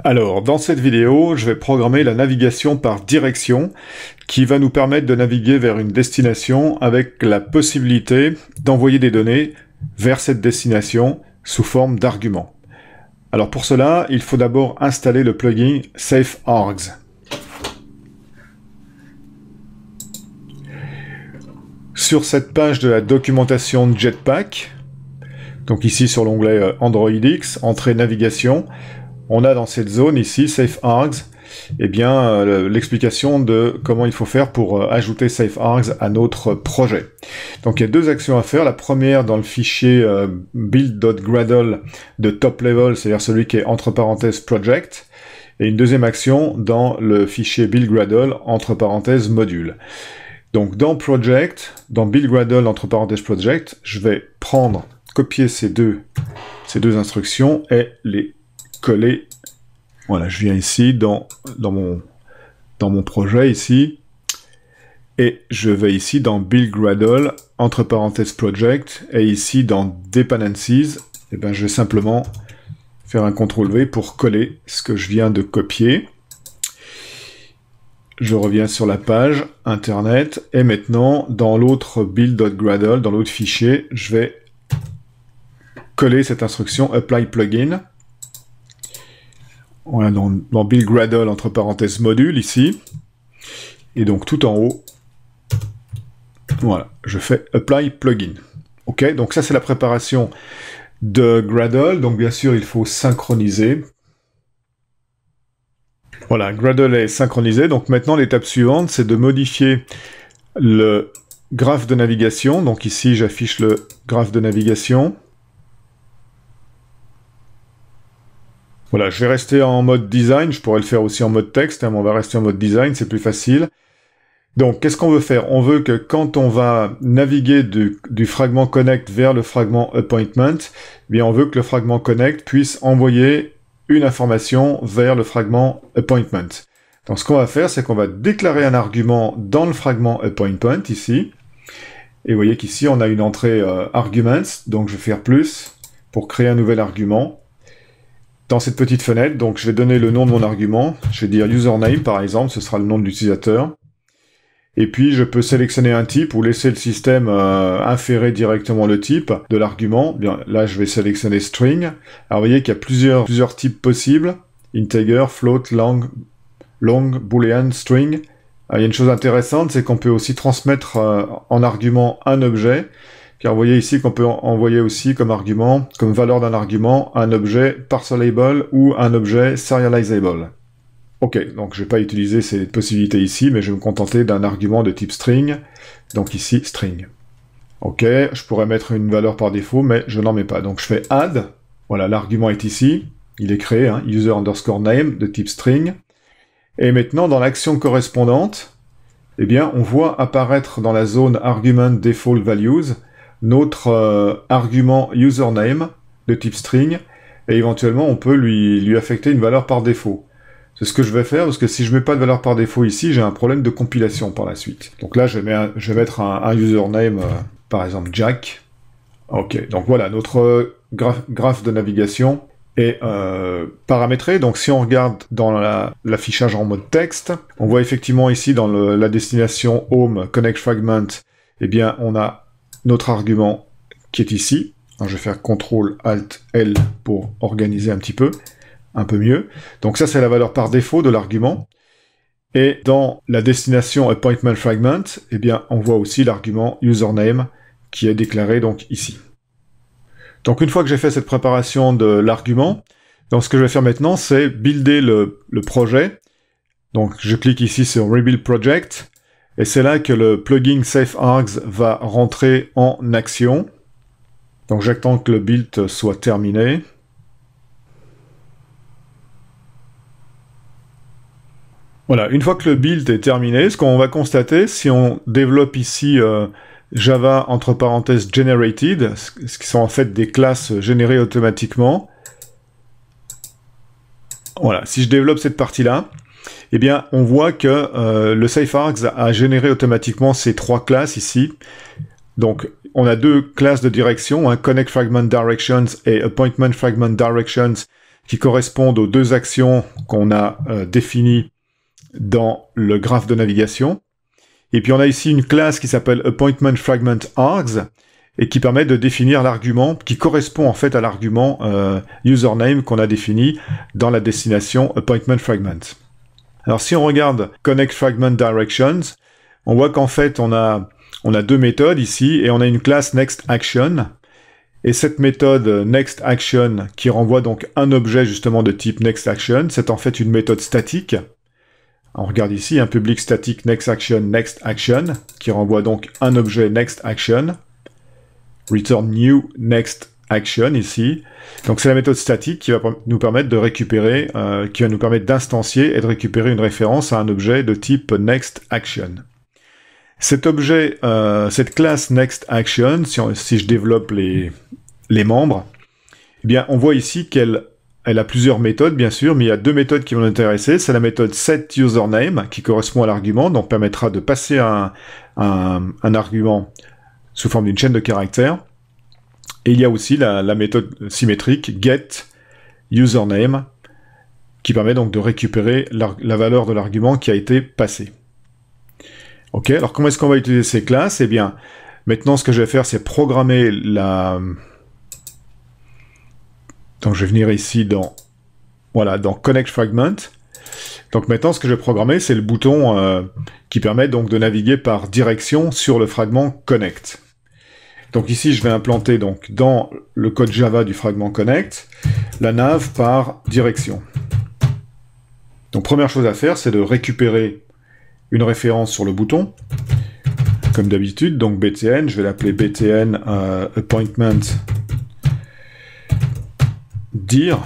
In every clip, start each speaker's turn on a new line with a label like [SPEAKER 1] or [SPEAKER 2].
[SPEAKER 1] Alors, dans cette vidéo, je vais programmer la navigation par direction qui va nous permettre de naviguer vers une destination avec la possibilité d'envoyer des données vers cette destination sous forme d'arguments. Alors pour cela, il faut d'abord installer le plugin SafeArgs. Sur cette page de la documentation Jetpack, donc ici sur l'onglet Android X, entrée navigation, on a dans cette zone ici, SafeArgs, l'explication de comment il faut faire pour ajouter SafeArgs à notre projet. Donc il y a deux actions à faire. La première dans le fichier build.gradle de top level, c'est-à-dire celui qui est entre parenthèses project, et une deuxième action dans le fichier build.gradle entre parenthèses module. Donc dans project, dans build.gradle entre parenthèses project, je vais copier ces deux instructions et les coller. Voilà, je viens ici dans mon projet ici, et je vais ici dans build.gradle entre parenthèses project, et ici dans dependencies, je vais simplement faire un CTRL-V pour coller ce que je viens de copier. Je reviens sur la page internet, et maintenant dans l'autre build.gradle, dans l'autre fichier, je vais coller cette instruction apply plugin. Voilà, dans build.gradle entre parenthèses module ici, et donc tout en haut, voilà, je fais apply plugin. Ok, donc ça c'est la préparation de Gradle. Donc bien sûr il faut synchroniser. Voilà, Gradle est synchronisé. Donc maintenant l'étape suivante c'est de modifier le graphe de navigation. Donc ici j'affiche le graphe de navigation. Voilà, je vais rester en mode design, je pourrais le faire aussi en mode texte, mais on va rester en mode design, c'est plus facile. Donc, qu'est-ce qu'on veut faire? On veut que quand on va naviguer du fragment connect vers le fragment appointment, on veut que le fragment connect puisse envoyer une information vers le fragment appointment. Donc, ce qu'on va faire, c'est qu'on va déclarer un argument dans le fragment appointment, ici. Et vous voyez qu'ici, on a une entrée arguments, donc je vais faire plus pour créer un nouvel argument. Dans cette petite fenêtre, donc je vais donner le nom de mon argument, je vais dire username par exemple, ce sera le nom de l'utilisateur. Et puis je peux sélectionner un type ou laisser le système inférer directement le type de l'argument. Bien, là je vais sélectionner string. Alors vous voyez qu'il y a plusieurs types possibles, integer, float, long, boolean, string. Alors, il y a une chose intéressante, c'est qu'on peut aussi transmettre en argument un objet. Car vous voyez ici qu'on peut envoyer aussi comme argument, comme valeur d'un argument, un objet parcelable ou un objet serializable. Ok, donc je ne vais pas utiliser ces possibilités ici, mais je vais me contenter d'un argument de type string, donc ici string. Ok, je pourrais mettre une valeur par défaut, mais je n'en mets pas. Donc je fais add, voilà, l'argument est ici, il est créé, user underscore name de type string. Et maintenant, dans l'action correspondante, on voit apparaître dans la zone argument default values, notre argument username de type string, et éventuellement on peut lui affecter une valeur par défaut. C'est ce que je vais faire, parce que si je mets pas de valeur par défaut ici, j'ai un problème de compilation par la suite. Donc là je vais mettre un username, par exemple Jack. Ok, donc voilà, notre graphe de navigation est paramétré. Donc si on regarde dans l'affichage en mode texte, on voit effectivement ici dans la destination home connect fragment, on a notre argument qui est ici. Alors, je vais faire CTRL-ALT-L pour organiser un peu mieux. Donc ça, c'est la valeur par défaut de l'argument. Et dans la destination appointment fragment, on voit aussi l'argument username qui est déclaré donc ici. Donc une fois que j'ai fait cette préparation de l'argument, donc ce que je vais faire maintenant, c'est builder le projet. Donc je clique ici sur Rebuild Project. Et c'est là que le plugin SafeArgs va rentrer en action. Donc j'attends que le build soit terminé. Voilà, une fois que le build est terminé, ce qu'on va constater, si on développe ici Java entre parenthèses generated, ce qui sont en fait des classes générées automatiquement. Voilà, si je développe cette partie-là, on voit que le SafeArgs a généré automatiquement ces trois classes ici. Donc, on a deux classes de direction, Connect Fragment Directions et Appointment Fragment Directions, qui correspondent aux deux actions qu'on a définies dans le graphe de navigation. Et puis on a ici une classe qui s'appelle Appointment Fragment Args, et qui permet de définir l'argument, qui correspond en fait à l'argument username qu'on a défini dans la destination Appointment Fragment. Alors si on regarde Connect Fragment Directions, on voit qu'en fait on a deux méthodes ici, et on a une classe Next Action, et cette méthode Next Action, qui renvoie donc un objet justement de type Next Action, c'est en fait une méthode statique. On regarde ici un public statique Next Action, qui renvoie donc un objet Next Action, return new Next Action ici. Donc c'est la méthode statique qui va nous permettre de récupérer, qui va nous permettre d'instancier et de récupérer une référence à un objet de type Next Action. Cet objet, cette classe Next Action, si je développe les membres, eh bien on voit ici qu'elle a plusieurs méthodes, bien sûr, mais il y a deux méthodes qui vont nous intéresser. C'est la méthode setUsername, qui correspond à l'argument, donc permettra de passer un argument sous forme d'une chaîne de caractères. Et il y a aussi la méthode symétrique getUsername, qui permet donc de récupérer la valeur de l'argument qui a été passé. Ok, alors comment est-ce qu'on va utiliser ces classes? Eh bien, maintenant ce que je vais faire, c'est programmer Donc je vais venir ici dans Connect Fragment. Donc maintenant, ce que je vais programmer, c'est le bouton qui permet donc de naviguer par direction sur le fragment Connect. Donc ici, je vais implanter donc dans le code Java du fragment Connect la nav par direction. Donc première chose à faire, c'est de récupérer une référence sur le bouton, comme d'habitude. Donc btn, je vais l'appeler btn appointment dir.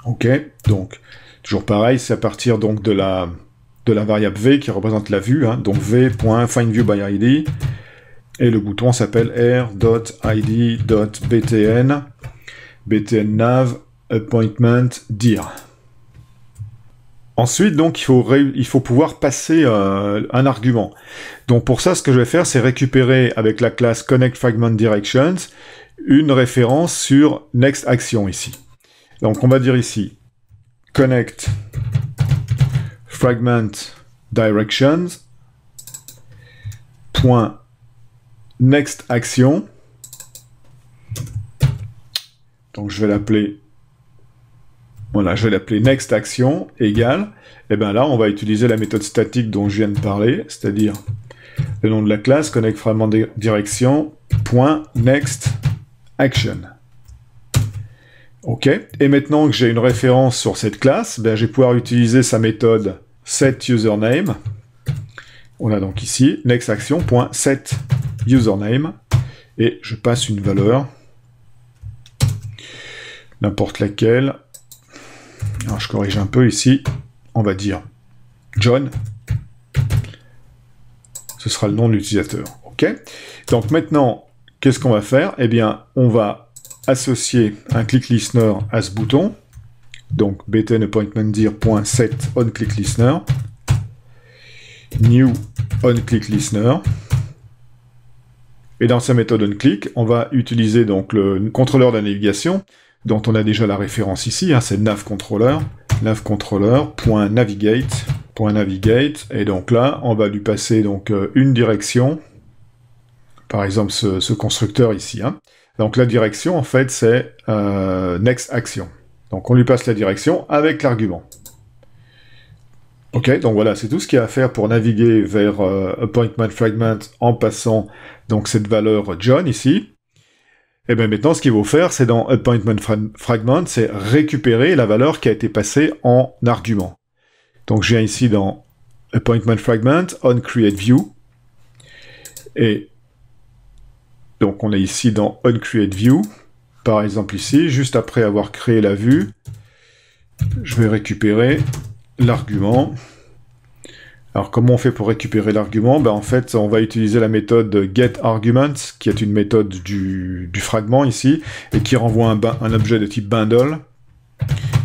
[SPEAKER 1] Ok, donc toujours pareil, c'est à partir donc de la variable v qui représente la vue, hein, donc v.findViewById, et le bouton s'appelle r.id.btn btn-nav appointment dir. Ensuite, donc, il faut pouvoir passer un argument. Donc pour ça, ce que je vais faire, c'est récupérer avec la classe Connect Fragment Directions une référence sur Next Action ici. Donc on va dire ici Connect Fragment Directions .next action. Donc je vais l'appeler Next Action égale, et bien là on va utiliser la méthode statique dont je viens de parler, c'est-à-dire le nom de la classe Connect Fragment Direction .next action. Ok, et maintenant que j'ai une référence sur cette classe, ben, je vais pouvoir utiliser sa méthode setUsername. On a donc ici nextAction.setUsername, et je passe une valeur, n'importe laquelle. Alors je corrige un peu ici, on va dire John. Ce sera le nom de l'utilisateur. Ok. Donc maintenant, qu'est-ce qu'on va faire? Eh bien, on va associer un click listener à ce bouton. Donc btn appointment dir.set onClickListener new onClickListener. Et dans sa méthode onClick, on va utiliser donc le contrôleur de la navigation, dont on a déjà la référence ici, hein, c'est navController, navController.navigate, et donc là, on va lui passer donc une direction, par exemple ce constructeur ici. Hein. Donc la direction, en fait, c'est Next Action. Donc on lui passe la direction avec l'argument. Ok, donc voilà, c'est tout ce qu'il y a à faire pour naviguer vers Appointment Fragment en passant donc cette valeur John ici. Et bien maintenant, ce qu'il faut faire, c'est dans Appointment Fragment, c'est récupérer la valeur qui a été passée en argument. Donc je viens ici dans Appointment Fragment, onCreateView, et donc on est ici dans onCreateView, par exemple ici, juste après avoir créé la vue, je vais récupérer l'argument. Alors comment on fait pour récupérer l'argument? Ben, en fait, on va utiliser la méthode getArgument, qui est une méthode du fragment ici, et qui renvoie un objet de type bundle.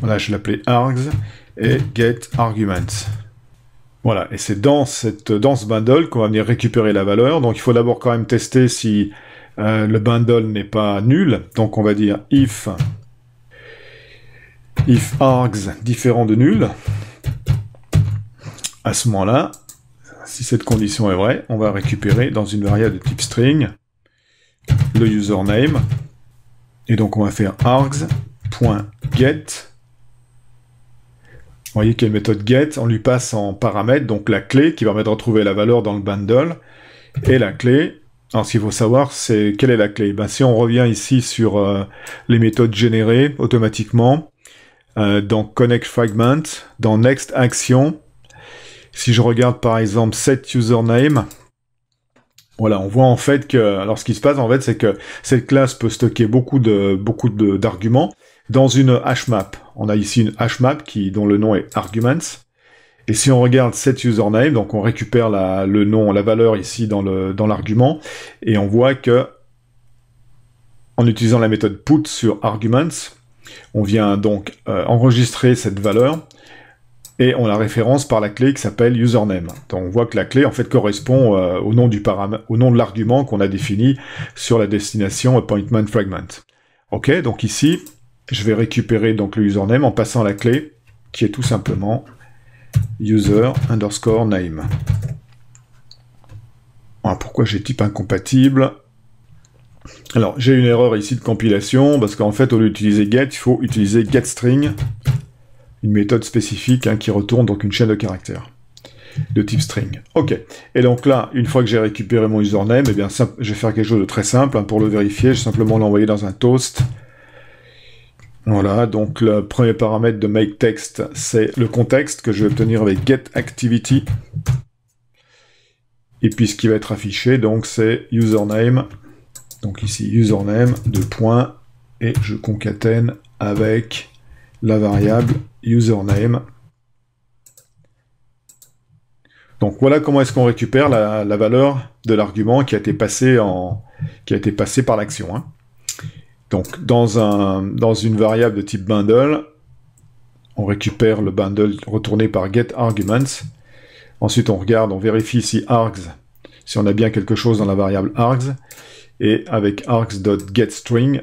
[SPEAKER 1] Voilà, je l'appelais args, et getArgument. Voilà, et c'est dans ce bundle qu'on va venir récupérer la valeur. Donc il faut d'abord quand même tester si le bundle n'est pas nul. Donc on va dire if if args différent de nul, à ce moment-là, si cette condition est vraie, on va récupérer dans une variable de type string le username, et donc on va faire args.get. Vous voyez qu'il y a une méthode get, on lui passe en paramètre, donc la clé qui permet de retrouver la valeur dans le bundle, et la clé, alors ce qu'il faut savoir, c'est quelle est la clé. Ben, si on revient ici sur les méthodes générées automatiquement, dans connect fragment, dans next action, si je regarde par exemple set username, voilà, on voit en fait que, alors ce qui se passe en fait, c'est que cette classe peut stocker beaucoup d'arguments dans une hashmap. On a ici une hashmap dont le nom est arguments. Et si on regarde set username, donc on récupère le nom, la valeur ici dans l'argument, et on voit que en utilisant la méthode put sur arguments, on vient donc enregistrer cette valeur, et on la référence par la clé qui s'appelle username. Donc on voit que la clé en fait correspond au nom de l'argument qu'on a défini sur la destination appointment fragment. Ok, donc ici, je vais récupérer donc le username en passant la clé, qui est tout simplement user underscore name. Alors, pourquoi j'ai type incompatible? Alors, j'ai une erreur ici de compilation, parce qu'en fait, au lieu d'utiliser get, il faut utiliser getString, une méthode spécifique qui retourne donc une chaîne de caractères de type string. Ok. Et donc là, une fois que j'ai récupéré mon username, eh bien, je vais faire quelque chose de très simple. Pour le vérifier, je vais simplement l'envoyer dans un toast. Voilà, donc le premier paramètre de makeText, c'est le contexte que je vais obtenir avec getActivity. Et puis ce qui va être affiché, donc c'est username. Donc ici, username, et je concatène avec la variable username. Donc voilà comment est-ce qu'on récupère la valeur de l'argument qui a été passé par l'action. Donc dans une variable de type bundle, on récupère le bundle retourné par getArguments. Ensuite on regarde, on vérifie si args, si on a bien quelque chose dans la variable args. Et avec args.getString,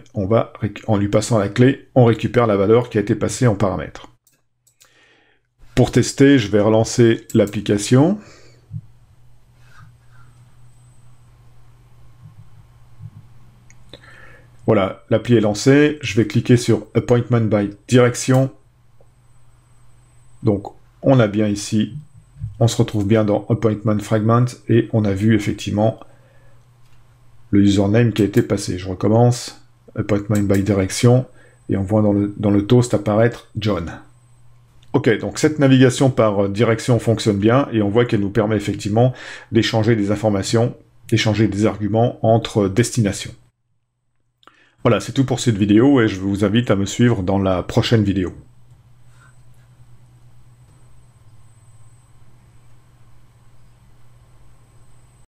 [SPEAKER 1] en lui passant la clé, on récupère la valeur qui a été passée en paramètre. Pour tester, je vais relancer l'application. Voilà, l'appli est lancée. Je vais cliquer sur Appointment by Direction. Donc, on a bien ici, on se retrouve bien dans Appointment Fragment, et on a vu effectivement le username qui a été passé. Je recommence, Appointment by Direction, et on voit dans le toast apparaître John. Ok, donc cette navigation par direction fonctionne bien, et on voit qu'elle nous permet effectivement d'échanger des informations, d'échanger des arguments entre destinations. Voilà, c'est tout pour cette vidéo, et je vous invite à me suivre dans la prochaine vidéo.